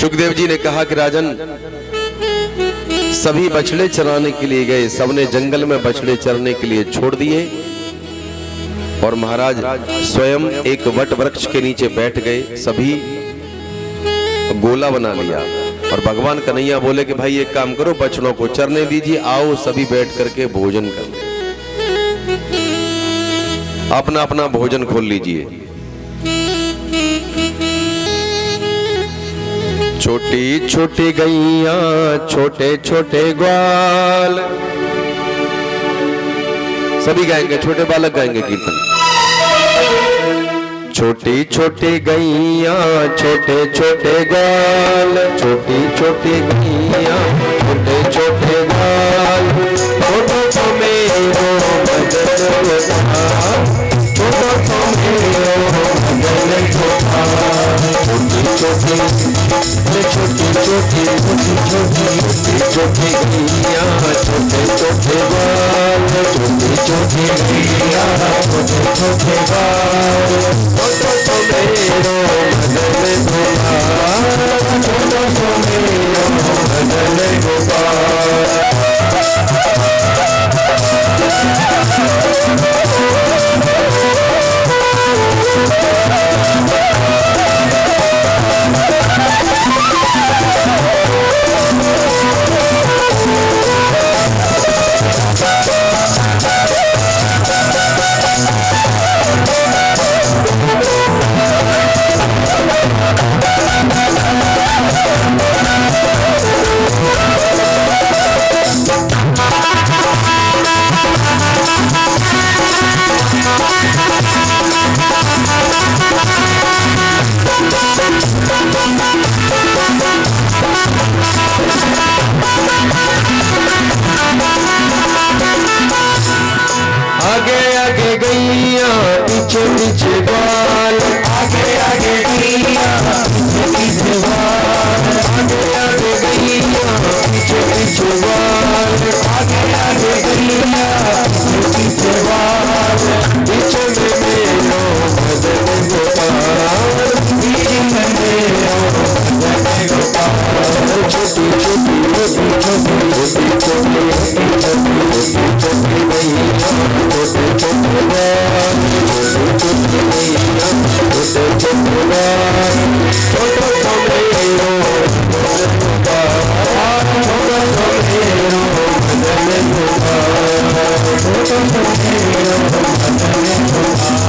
सुखदेव जी ने कहा कि राजन, सभी बछड़े चराने के लिए गए, सबने जंगल में बछड़े चरने के लिए छोड़ दिए और महाराज स्वयं एक वट वृक्ष के नीचे बैठ गए। सभी गोला बना लिया और भगवान कन्हैया बोले कि भाई एक काम करो, बछड़ों को चरने दीजिए, आओ सभी बैठ करके भोजन कर, अपना अपना भोजन खोल लीजिए। छोटी छोटी गैया छोटे छोटे ग्वाल, सभी गाएंगे, छोटे बालक गाएंगे कीर्तन। छोटी छोटी गैया छोटे छोटे ग्वाल, छोटी छोटी गैया छोटे छोटे ग्वाल, छोटो तो मेरो मदन गोपाल, छोटो तो मेरो मदन गोपाल। छोटी छोटी छोटी छोटी छोटी छोटी छोटी गैया छोटे छोटे ग्वाल, छोटी छोटी गैया छोटे छोटे ग्वाल, छोटो तो मेरो मदन गोपाल, छोटो तो मेरो मदन गोपाल। आगे आगे गैया पीछे पीछे ग्वाल, आगे आगे गैया पीछे पीछे ग्वाल, आगे आगे गैया पीछे पीछे ग्वाल, आगे आगे गैया पीछे पीछे ग्वाल, पीछे में मेरो मदन गोपाल, पीछे में मेरो मदन गोपाल। छोटी छोटी छोटी छोटी छोटी छोटी छोटी छोटी गैया छोटे छोटे ग्वाल, छोटे छोटे गैया छोटे छोटे ग्वाल, छोटो तो मेरो मदन गोपाल, छोटो तो मेरो मदन गोपाल, छोटो तो मेरो मदन गोपाल।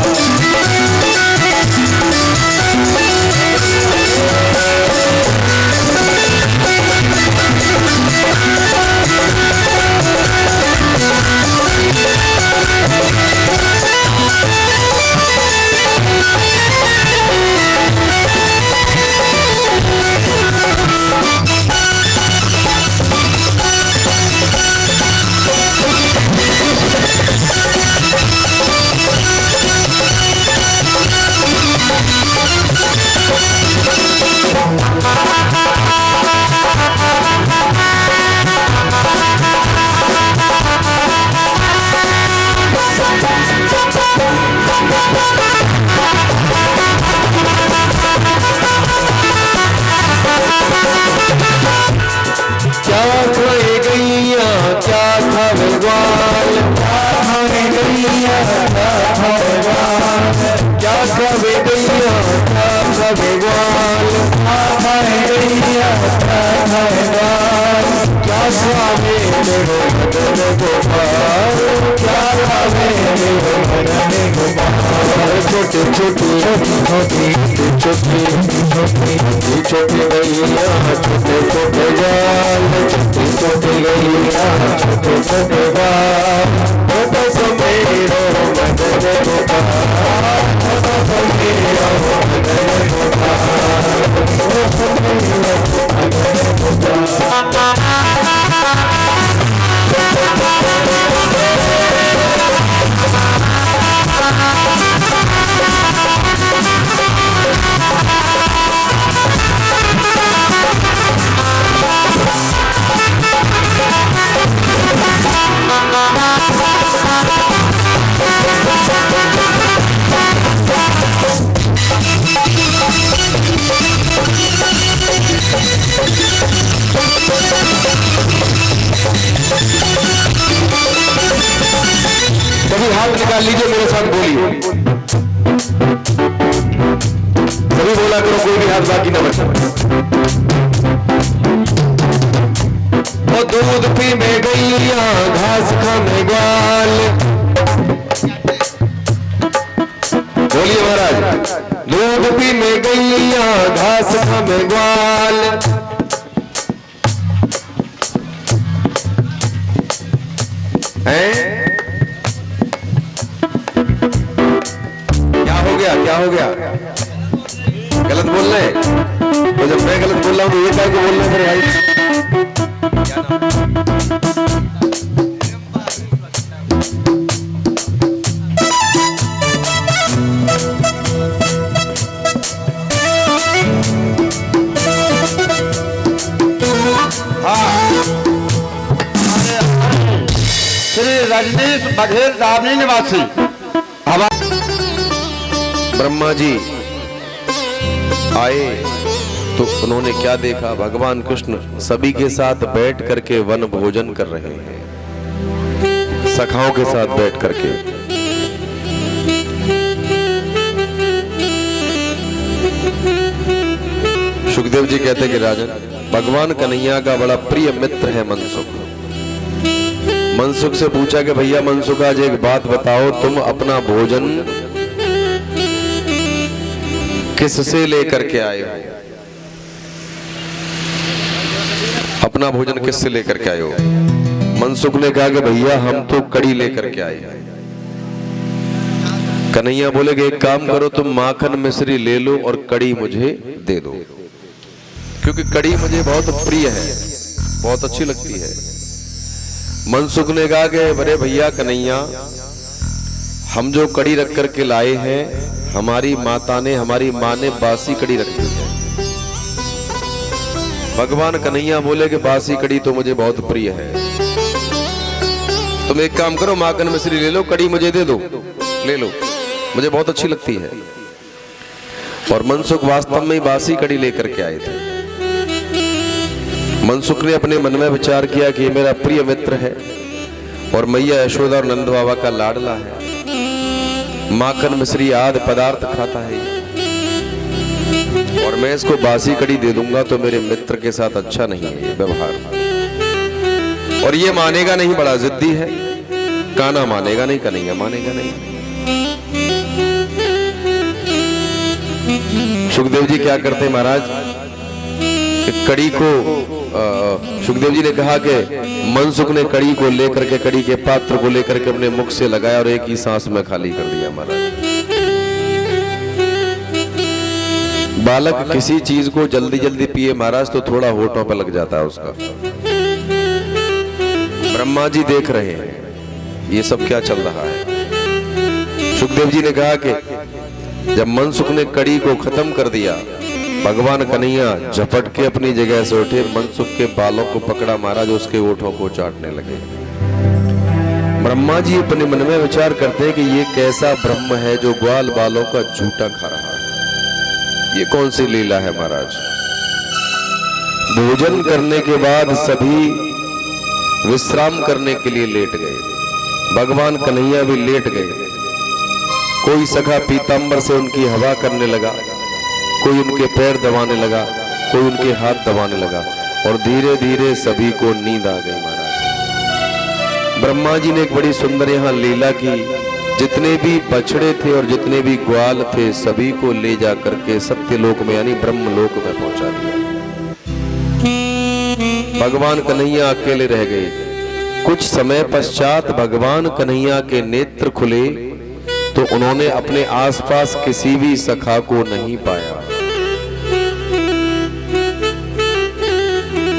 छोटी छोटी छोटी छोटी छोटी छोटी गैया छोटे छोटे ग्वाल, छोटी छोटी गैया छोटे छोटे ग्वाल, छोटो तो मेरो मदन गोपाल, छोटो तो मेरो मदन गोपाल, छोटो तो मेरो मदन गोपाल। Bye. मान लीजिए मेरे साथ बोलिए, सभी बोला करो, कोई भी हाथ बाकी ना बचा। वो दूध पी में गैया घास खाने ग्वाल, बोलिए महाराज, दूध पी में गैया घास खाने ग्वाल। हैं? क्या हो गया? गलत बोल रहे हैं? तो जब मैं गलत बोल रहा हूं तो ये क्या बोल रहे हैं मेरे भाई? श्री रजनीश बघेल दावनी निवासी ब्रह्मा जी आए तो उन्होंने क्या देखा? भगवान कृष्ण सभी के साथ बैठ करके वन भोजन कर रहे हैं, सखाओं के साथ बैठ करके। सुखदेव जी कहते कि राजन, भगवान कन्हैया का बड़ा प्रिय मित्र है मनसुख। मनसुख से पूछा कि भैया मनसुख, आज एक बात बताओ, तुम अपना भोजन किससे लेकर के आए हो? अपना भोजन किससे लेकर के आए हो? मनसुख ने कहा कि भैया हम तो कड़ी लेकर के आए हैं। कन्हैया बोले कि एक काम करो, तुम माखन मिश्री ले लो और कड़ी मुझे दे दो, क्योंकि कड़ी मुझे बहुत प्रिय है, बहुत अच्छी लगती है। मनसुख ने कहा कि अरे भैया कन्हैया, हम जो कड़ी रख करके लाए हैं, हमारी माँ ने बासी कड़ी रखी है। भगवान कन्हैया बोले कि बासी कड़ी तो मुझे बहुत प्रिय है, तुम एक काम करो, माखन मिश्री ले लो, कड़ी मुझे दे दो, ले लो, मुझे बहुत अच्छी लगती है। और मनसुख वास्तव में बासी कड़ी लेकर के आए थे। मनसुख ने अपने मन में विचार किया कि मेरा प्रिय मित्र है और मैया यशोदा और नंद बाबा का लाडला है, माखन मिश्री आदि पदार्थ खाता है, और मैं इसको बासी कड़ी दे दूंगा तो मेरे मित्र के साथ अच्छा नहीं है ये व्यवहार, और ये मानेगा नहीं, बड़ा जिद्दी है, कान्हा मानेगा नहीं, कन्हैया मानेगा नहीं। सुखदेव जी क्या करते महाराज, कड़ी को सुखदेव जी ने कहा कि मनसुख ने कड़ी को लेकर के, कड़ी के पात्र को लेकर के अपने मुख से लगाया और एक ही सांस में खाली कर दिया महाराज। बालक किसी चीज को जल्दी जल्दी पिए महाराज तो थोड़ा होठों पर लग जाता है उसका। ब्रह्मा जी देख रहे हैं ये सब क्या चल रहा है। सुखदेव जी ने कहा कि जब मनसुख ने कड़ी को खत्म कर दिया, भगवान कन्हैया झपट के अपनी जगह से उठे, मनसुख के बालों को पकड़ा महाराज, उसके ओठों को चाटने लगे। ब्रह्मा जी अपने मन में विचार करते हैं कि ये कैसा ब्रह्म है जो ग्वाल बालों का झूठा खा रहा है, ये कौन सी लीला है महाराज। भोजन करने के बाद सभी विश्राम करने के लिए लेट गए, भगवान कन्हैया भी लेट गए। कोई सखा पीतांबर से उनकी हवा करने लगा, कोई उनके पैर दबाने लगा, कोई उनके हाथ दबाने लगा, और धीरे धीरे सभी को नींद आ गई महाराज। ब्रह्मा जी ने एक बड़ी सुंदर यहाँ लीला की, जितने भी बछड़े थे और जितने भी ग्वाल थे सभी को ले जा करके सत्यलोक में यानी ब्रह्मलोक में पहुंचा दिया। भगवान कन्हैया अकेले रह गए। कुछ समय पश्चात भगवान कन्हैया के नेत्र खुले तो उन्होंने अपने आसपास किसी भी सखा को नहीं पाया।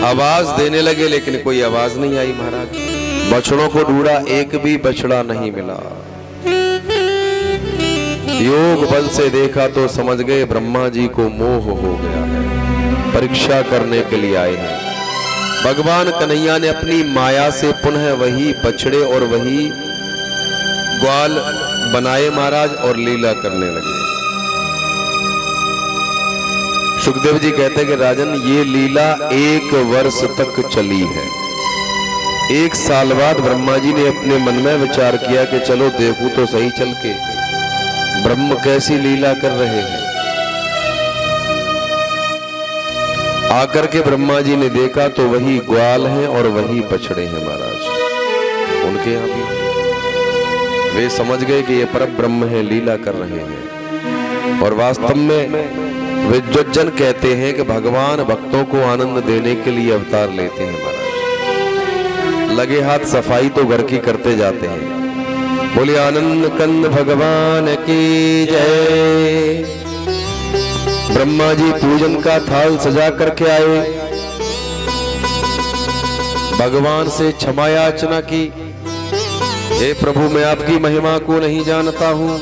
आवाज देने लगे लेकिन कोई आवाज नहीं आई महाराज। बछड़ों को ढूंढा, एक भी बछड़ा नहीं मिला। योग बल से देखा तो समझ गए ब्रह्मा जी को मोह हो गया है, परीक्षा करने के लिए आए हैं। भगवान कन्हैया ने अपनी माया से पुनः वही बछड़े और वही ग्वाल बनाए महाराज और लीला करने लगे। सुखदेव जी कहते हैं कि राजन ये लीला 1 वर्ष तक चली है। एक साल बाद ब्रह्मा जी ने अपने मन में विचार किया कि चलो देखूं तो सही चल के ब्रह्म कैसी लीला कर रहे हैं। आकर के ब्रह्मा जी ने देखा तो वही ग्वाल हैं और वही बछड़े हैं महाराज उनके यहाँ भी। वे समझ गए कि ये परम ब्रह्म है, लीला कर रहे हैं। और वास्तव में विद्वज्जन कहते हैं कि भगवान भक्तों को आनंद देने के लिए अवतार लेते हैं महाराज। लगे हाथ सफाई तो घर की करते जाते हैं। बोले आनंद कंद भगवान की जय। ब्रह्मा जी पूजन का थाल सजा करके आए, भगवान से क्षमा याचना की, हे प्रभु मैं आपकी महिमा को नहीं जानता हूं,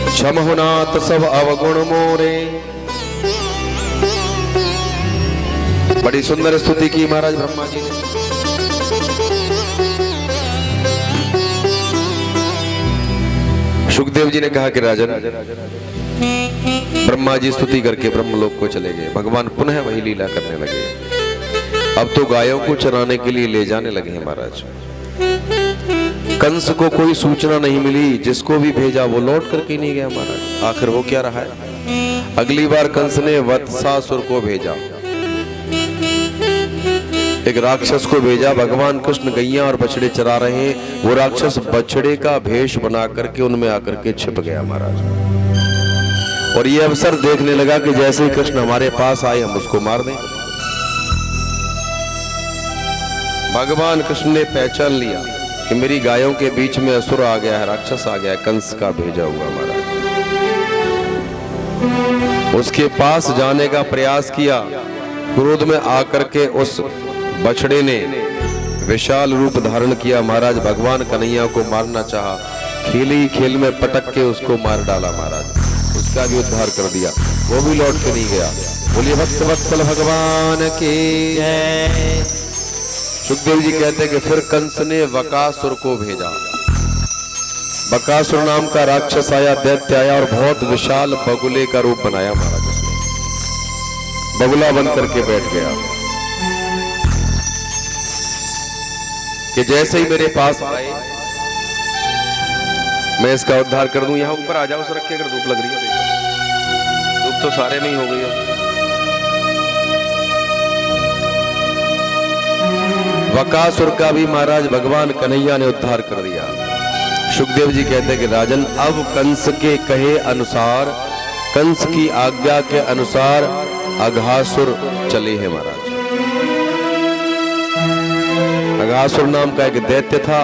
क्षम होनाथ सब अवगुण मोरे। बड़ी सुंदर स्तुति की महाराज ब्रह्मा जी ने। सुखदेव जी ने कहा कि राजन, ब्रह्मा जी स्तुति करके ब्रह्मलोक को चले गए। भगवान पुनः वही लीला करने लगे। अब तो गायों को चराने के लिए ले जाने लगे हैं महाराज। कंस को कोई सूचना नहीं मिली, जिसको भी भेजा वो लौट करके नहीं गया महाराज। आखिर वो क्या रहा है। अगली बार कंस ने वत्सासुर को भेजा, एक राक्षस को भेजा। भगवान कृष्ण गैया और बछड़े चरा रहे हैं, वो राक्षस बछड़े का भेष बना करके उनमें आकर के छिप गया महाराज। और ये अवसर देखने लगा कि जैसे ही कृष्ण हमारे पास आए हम उसको मार दें। भगवान कृष्ण ने पहचान लिया कि मेरी गायों के बीच में असुर आ गया है, राक्षस आ गया है, कंस का भेजा हुआ महाराज। उसके पास जाने का प्रयास किया, क्रोध में आकर के उस बछड़े ने विशाल रूप धारण किया महाराज। भगवान कन्हैया को मारना चाहा, खेल ही खेल में पटक के उसको मार डाला महाराज। उसका भी उद्धार कर दिया, वो भी लौट के नहीं गया। बोलिए भक्त वत्सल भगवान की जय। सुखदेव जी कहते हैं कि फिर कंस ने बकासुर को भेजा। बकासुर नाम का राक्षस आया, दैत्य आया और बहुत विशाल बगुले का रूप बनाया महाराज। उसने बगुला बन करके बैठ गया कि जैसे ही मेरे पास आए मैं इसका उद्धार कर दूं। यहां ऊपर आ जाओ सर, रखिए, अगर धूप लग रही है। धूप तो सारे में ही हो गई है। बकासुर का भी महाराज भगवान कन्हैया ने उद्धार कर दिया। सुखदेव जी कहते हैं कि राजन, अब कंस के कहे अनुसार, कंस की आज्ञा के अनुसार अघासुर चले हैं महाराज। अघासुर नाम का एक दैत्य था,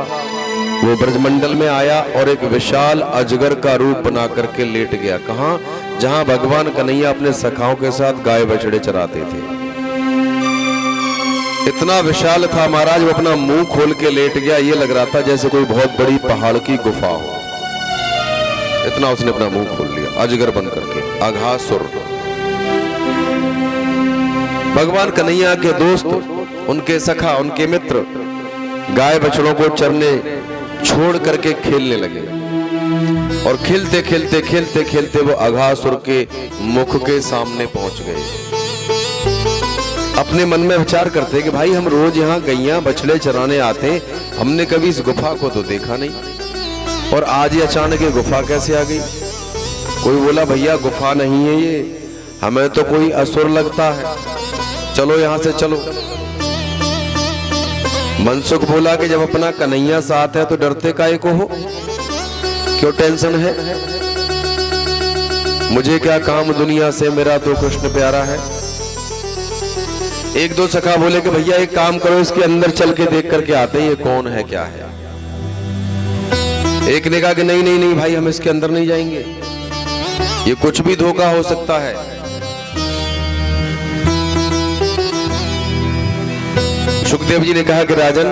वो ब्रजमंडल में आया और एक विशाल अजगर का रूप बना करके लेट गया। कहां? जहां भगवान कन्हैया अपने सखाओं के साथ गाय बछड़े चराते थे। इतना विशाल था महाराज, वो अपना मुंह खोल के लेट गया। ये लग रहा था जैसे कोई बहुत बड़ी पहाड़ की गुफा हो, इतना उसने अपना मुंह खोल लिया अजगर बन करके। अघासुर भगवान कन्हैया के दोस्त, उनके सखा, उनके मित्र गाय बछड़ों को चरने छोड़ करके खेलने लगे। और खेलते खेलते खेलते खेलते वो अघासुर के मुख के सामने पहुंच गए। अपने मन में विचार करते कि भाई हम रोज यहाँ गैया बछड़े चराने आते हैं, हमने कभी इस गुफा को तो देखा नहीं, और आज ही अचानक ये गुफा कैसे आ गई। कोई बोला भैया गुफा नहीं है ये, हमें तो कोई असुर लगता है, चलो यहां से चलो। मनसुख बोला कि जब अपना कन्हैया साथ है तो डरते काहे को हो, क्यों टेंशन है, मुझे क्या काम दुनिया से, मेरा तो कृष्ण प्यारा है। एक दो सखा बोले कि भैया एक काम करो, इसके अंदर चल के देख करके आते हैं ये कौन है क्या है। एक ने कहा कि नहीं नहीं नहीं भाई, हम इसके अंदर नहीं जाएंगे, ये कुछ भी धोखा हो सकता है। सुखदेव जी ने कहा कि राजन,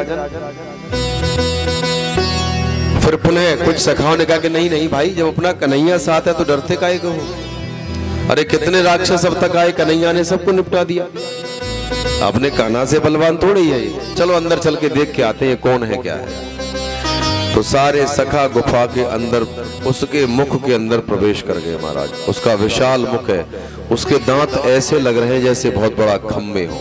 फिर पुनः कुछ सखाओं ने कहा कि नहीं नहीं भाई, जब अपना कन्हैया साथ है तो डरते काहे को हो। अरे कितने राक्षस अब तक आए, कन्हैया ने सबको निपटा दिया, आपने कान्हा से बलवान थोड़ी है ये, चलो अंदर चल के देख के आते हैं कौन है क्या है। तो सारे सखा गुफा के अंदर, उसके मुख के अंदर प्रवेश कर गए महाराज। उसका विशाल मुख है, उसके दांत ऐसे लग रहे हैं जैसे बहुत बड़ा खम्भे हो।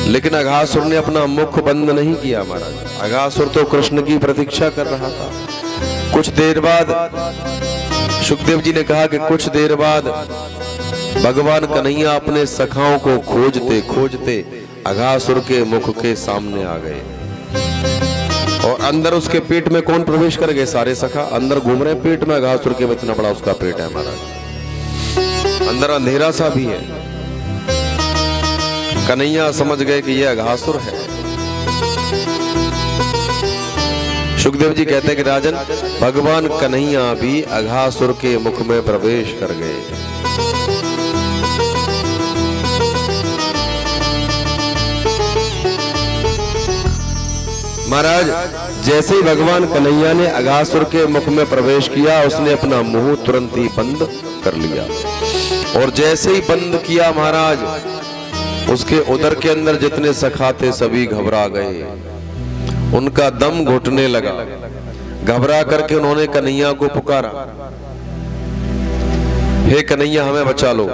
लेकिन अघासुर ने अपना मुख बंद नहीं किया महाराज। अघासुर तो कृष्ण की प्रतीक्षा कर रहा था। कुछ देर बाद सुखदेव जी ने कहा कि कुछ देर बाद भगवान कन्हैया अपने सखाओं को खोजते खोजते अघासुर के मुख के सामने आ गए और अंदर उसके पेट में कौन प्रवेश कर गए? सारे सखा अंदर घूम रहे पेट में अघासुर के। इतना बड़ा उसका पेट है महाराज, अंदर अंधेरा सा भी है। कन्हैया समझ गए कि यह अघासुर है। सुखदेव जी कहते हैं कि राजन, भगवान कन्हैया भी अघासुर के मुख में प्रवेश कर गए। महाराज, जैसे ही भगवान कन्हैया ने अघासुर के मुख में प्रवेश किया, उसने अपना मुंह तुरंत ही बंद कर लिया और जैसे ही बंद किया महाराज, उसके उदर के अंदर जितने सखा थे सभी घबरा गए। उनका दम घुटने लगा। घबरा करके उन्होंने कन्हैया को पुकारा, हे कन्हैया हमें बचा लो।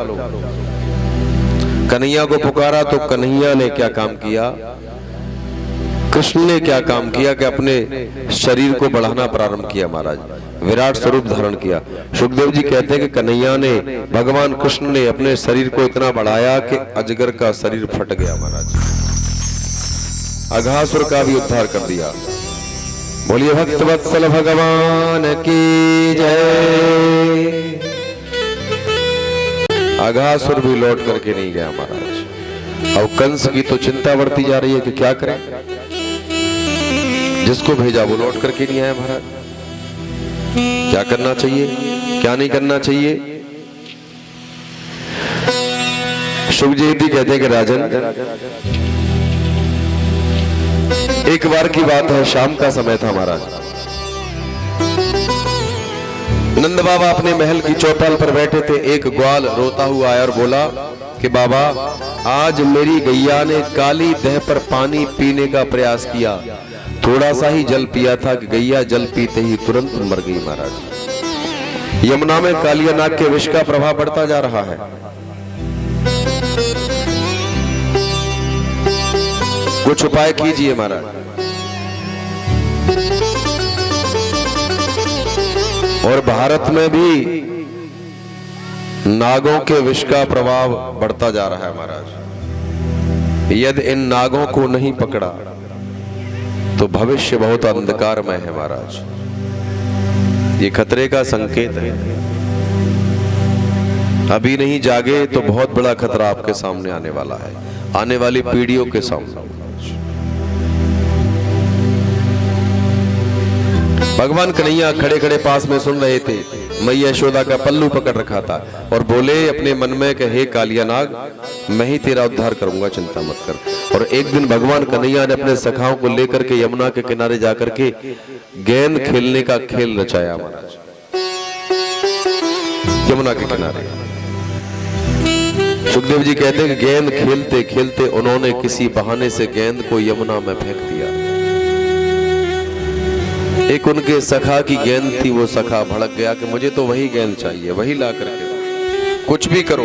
कन्हैया को पुकारा तो कन्हैया ने क्या काम किया? कृष्ण ने क्या काम किया कि अपने शरीर को बढ़ाना प्रारंभ किया महाराज, विराट स्वरूप धारण किया। सुखदेव जी कहते हैं कि कन्हैया ने, भगवान कृष्ण ने अपने शरीर को इतना बढ़ाया कि अजगर का शरीर फट गया महाराज। अघासुर का भी उद्धार कर दिया। बोलिए भक्तवत्सल भगवान की जय। अघासुर भी लौट करके नहीं गया महाराज। अब कंस की तो चिंता बढ़ती जा रही है कि क्या करें। जिसको भेजा वो लौट करके नहीं आया महाराज। क्या करना चाहिए, क्या नहीं करना चाहिए? सुखदेव जी कहते हैं कि राजन, एक बार की बात है, शाम का समय था महाराज। नंद बाबा अपने महल की चौपाल पर बैठे थे। एक ग्वाल रोता हुआ आया और बोला कि बाबा, आज मेरी गैया ने काली देह पर पानी पीने का प्रयास किया। थोड़ा सा ही जल पिया था कि गैया जल पीते ही तुरंत मर गई महाराज। यमुना में कालिया नाग के विष का प्रभाव बढ़ता जा रहा है। कुछ उपाय कीजिए महाराज। और भारत में भी नागों के विष का प्रभाव बढ़ता जा रहा है महाराज। यदि इन नागों को नहीं पकड़ा तो भविष्य बहुत अंधकारमय है महाराज। ये खतरे का संकेत है। अभी नहीं जागे तो बहुत बड़ा खतरा आपके सामने आने वाला है, आने वाली पीढ़ियों के सामने। भगवान कन्हैया खड़े खड़े पास में सुन रहे थे। मैया यशोदा का पल्लू पकड़ रखा था और बोले अपने मन में कि हे कालिया नाग, मैं ही तेरा उद्धार करूंगा, चिंता मत कर। और एक दिन भगवान कन्हैया ने अपने सखाओं को लेकर के यमुना के किनारे जाकर के गेंद खेलने का खेल रचाया महाराज। यमुना के किनारे सुखदेव जी कहते हैं कि गेंद खेलते खेलते उन्होंने किसी बहाने से गेंद को यमुना में फेंक दिया। एक उनके सखा की गेंद थी, वो सखा भड़क गया कि मुझे तो वही गेंद चाहिए, वही ला करके कुछ भी करो।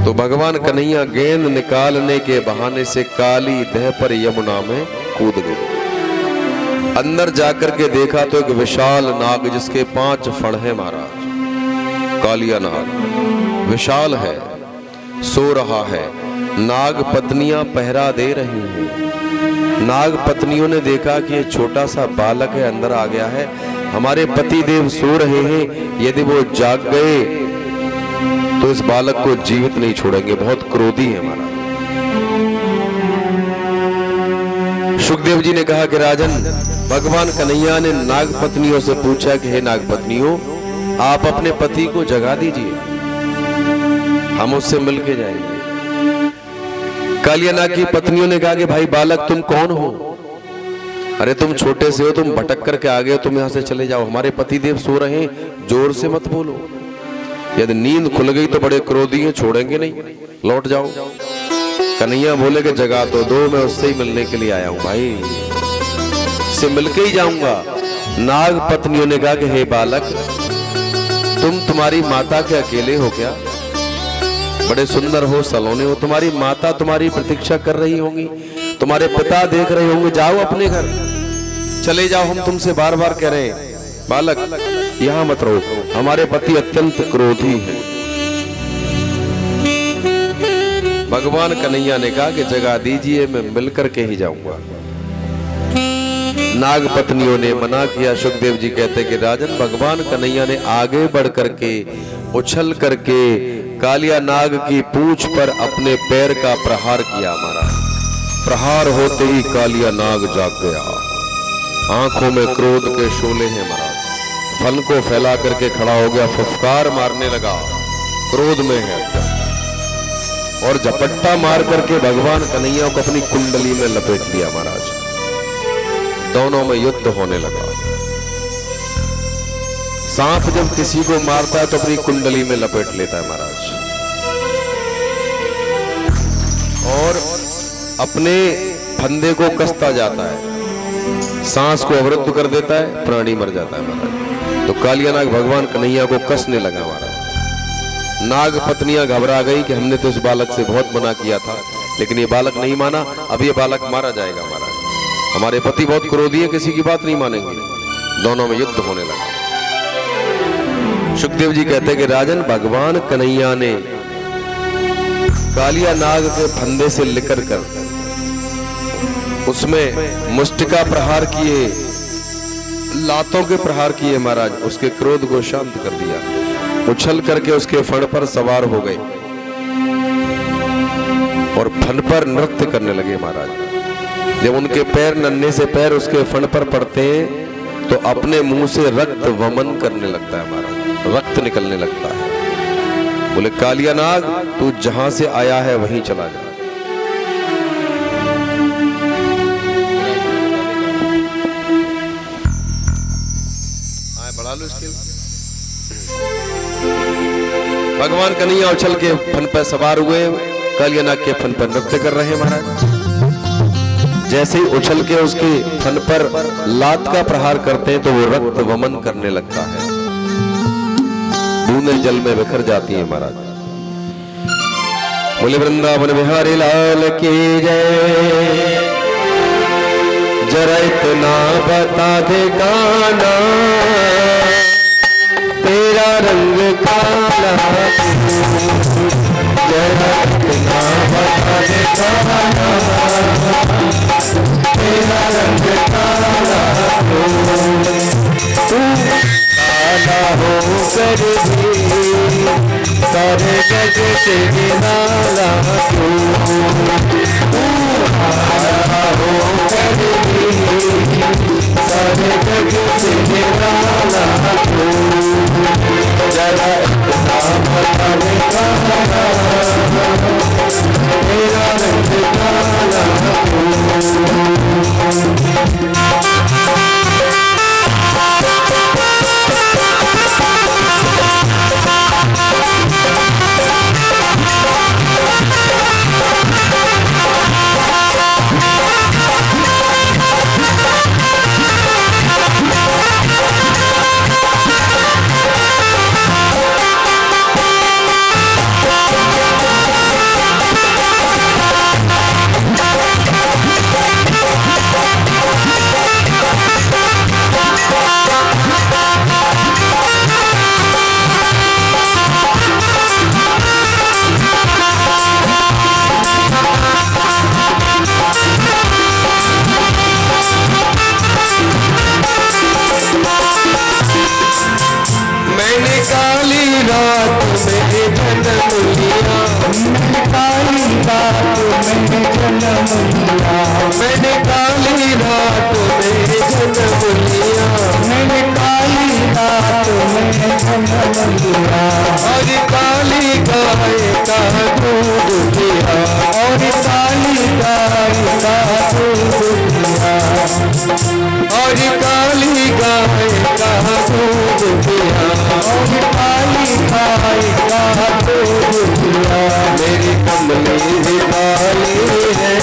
तो भगवान कन्हैया गेंद निकालने के बहाने से काली देह पर यमुना में कूद गए। अंदर जाकर के देखा तो एक विशाल नाग जिसके 5 फण है महाराज। कालिया नाग विशाल है, सो रहा है। नाग पत्नियां पहरा दे रही हैं। नाग पत्नियों ने देखा कि ये छोटा सा बालक है, अंदर आ गया है, हमारे पति देव सो रहे हैं, यदि वो जाग गए तो इस बालक को जीवित नहीं छोड़ेंगे। बहुत क्रोधी है हमारा। सुखदेव जी ने कहा कि राजन, भगवान कन्हैया ने नाग पत्नियों से पूछा कि हे नाग पत्नियों, आप अपने पति को जगा दीजिए, हम उससे मिलके जाएंगे। कालिया नाग की पत्नियों ने कहा कि भाई बालक तुम कौन हो? अरे तुम छोटे से हो, तुम भटक करके आ गए हो, तुम यहां से चले जाओ, हमारे पति देव सो रहे हैं, जोर से मत बोलो। यदि नींद खुल गई तो बड़े क्रोधी हैं, छोड़ेंगे नहीं, लौट जाओ। कन्हैया बोले कि जगा तो दो, मैं उससे ही मिलने के लिए आया हूं भाई, से मिलके ही जाऊंगा। नाग पत्नियों ने कहा कि हे बालक, तुम्हारी माता के अकेले हो क्या? बड़े सुंदर हो, सलोने हो। तुम्हारी माता तुम्हारी प्रतीक्षा कर रही होंगी, तुम्हारे पिता देख रहे होंगे। जाओ अपने घर, चले जाओ। हम तुमसे बार बार कह रहे हैं बालक यहां मत रहो, हमारे पति अत्यंत क्रोधी हैं। भगवान कन्हैया ने कहा कि जगह दीजिए, मैं मिलकर के ही जाऊंगा। नाग पत्नियों ने मना किया। सुखदेव जी कहते कि राजन, भगवान कन्हैया ने आगे बढ़ करके उछल करके कालिया नाग की पूंछ पर अपने पैर का प्रहार किया। हमारा प्रहार होते ही कालिया नाग जाग गया। आंखों में क्रोध के शोले हैं महाराज। फन को फैला करके खड़ा हो गया, फुफकार मारने लगा, क्रोध में है और झपट्टा मार करके भगवान कन्हैया को अपनी कुंडली में लपेट लिया महाराज। दोनों में युद्ध होने लगा। सांप जब किसी को मारता है तो अपनी कुंडली में लपेट लेता है महाराज और अपने फंदे को कसता जाता है, सांस को अवरुद्ध कर देता है, प्राणी मर जाता है महाराज। तो कालिया नाग भगवान कन्हैया को कसने लगा महाराज। नाग पत्नियां घबरा गई कि हमने तो इस बालक से बहुत मना किया था, लेकिन ये बालक नहीं माना, अब ये बालक मारा जाएगा महाराज। हमारे पति बहुत क्रोधी है, किसी की बात नहीं मानेंगे। दोनों में युद्ध होने लगा। सुखदेव जी कहते कि राजन, भगवान कन्हैया ने कालिया नाग के फंदे से लिकर कर उसमें मुष्टिका प्रहार किए, लातों के प्रहार किए महाराज। उसके क्रोध को शांत कर दिया। उछल करके उसके फण पर सवार हो गए और फण पर नृत्य करने लगे महाराज। जब उनके पैर, नन्हे से पैर उसके फण पर पड़ते हैं तो अपने मुंह से रक्त वमन करने लगता है महाराज, रक्त निकलने लगता है। बोले कालिया नाग, तू जहां से आया है वहीं चला जा। बढ़ा लो इसके। भगवान कन्हैया उछल के फन पर सवार हुए, कालिया नाग के फन पर नृत्य कर रहे हैं महाराज। जैसे ही उछल के उसके फन पर लात का प्रहार करते हैं तो वो रक्त वमन करने लगता है, बूंदें जल में बिखर जाती हैं महाराज। बोले वृंदावन बिहारी लाल की जय। जरा इतना बता दे गाना, तेरा रंग काला, जरा इतना बता दे गाना, तेरा रंग काला, तू काला हो कर भी सारे जग से निराला, तू काला हो कर भी सारे जग से निराला, तू जरा इतना बता दे गाना, तेरा रंग काला, मैंने काली रात में जन्म लिया, मैंने काली रात में जन्म लिया, और काली गाय का दूध पिया, और काली गाय का दूध पिया, और काली गाय का दूध पिया, और काली गाय का दूध पिया। मेरी कमली काली है,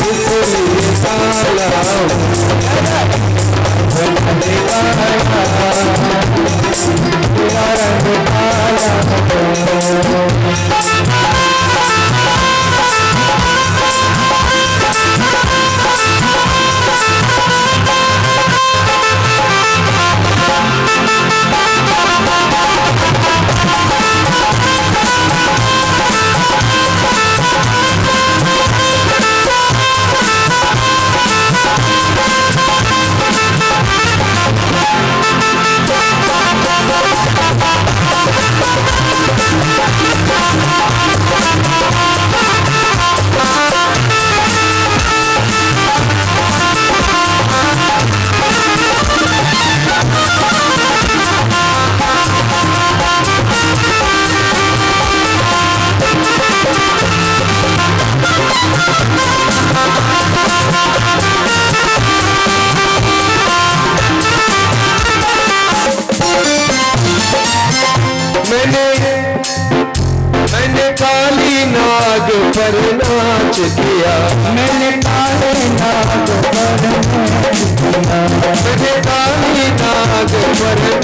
इसलिए काला तेरा रंग काला। मैंने काली नाग पर नाच किया, मैंने काले नाग पर नाच किया, मैंने काली नाग पर